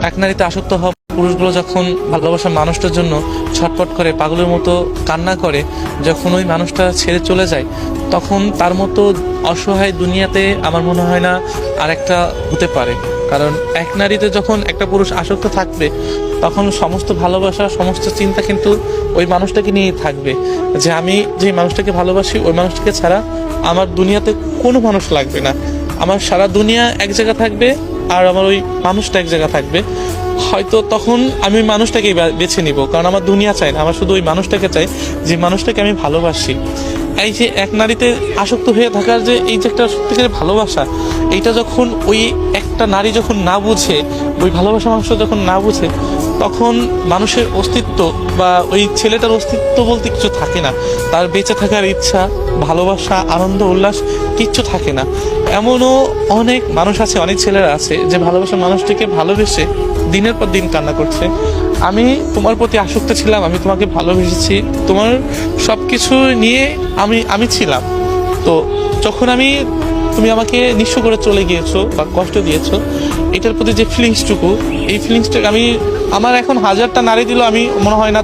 এক নারীতে আসক্ত হওয়া পুরুষগুলো যখন ভালোবাসার মানুষটার জন্য ছটফট করে, পাগলের মতো কান্না করে, যখন ওই মানুষটা ছেড়ে চলে যায়, তখন তার মতো অসহায় দুনিয়াতে আমার মনে হয় না আর একটা হতে পারে। কারণ এক নারীতে যখন একটা পুরুষ আসক্ত থাকবে, তখন সমস্ত ভালোবাসা, সমস্ত চিন্তা কিন্তু ওই মানুষটাকে নিয়েই থাকবে, যে আমি যে মানুষটাকে ভালোবাসি ওই মানুষটাকে ছাড়া আমার দুনিয়াতে কোনো মানুষ লাগবে না। আমার সারা দুনিয়া এক জায়গা থাকবে আর আমার ওই মানুষটা এক জায়গা থাকবে। হয়তো তখন আমি ওই মানুষটাকেই বেছে নিব, কারণ আমার দুনিয়া চাই না, আমার শুধু ওই মানুষটাকে চাই যে মানুষটাকে আমি ভালোবাসি। এই যে এক নারীতে আসক্ত হয়ে থাকার যে এই যে একটা সত্যিকারের ভালোবাসা, এইটা যখন ওই একটা নারী যখন না বুঝে, ওই ভালোবাসা মানুষটা যখন না বুঝে, তখন মানুষের অস্তিত্ব বা ওই ছেলেটার অস্তিত্ব বলতে কিছু থাকে না। তার বেঁচে থাকার ইচ্ছা, ভালোবাসা, আনন্দ, উল্লাস কিচ্ছু থাকে না। এমনও অনেক মানুষ আছে, অনেক ছেলেরা আছে যে ভালোবাসার মানুষটিকে ভালোবেসে দিনের পর দিন কান্না করছে। আমি তোমার প্রতি আসক্ত ছিলাম, আমি তোমাকে ভালোবেসেছি, তোমার সব কিছু নিয়ে আমি ছিলাম। তো যখন তুমি আমাকে নিঃস্ব করে চলে গিয়েছো বা কষ্ট দিয়েছো, এটার প্রতি যে ফিলিংসটুকু, এই ফিলিংসটাকে আমার এখন হাজারটা নারী দিল, আমি মনে হয় না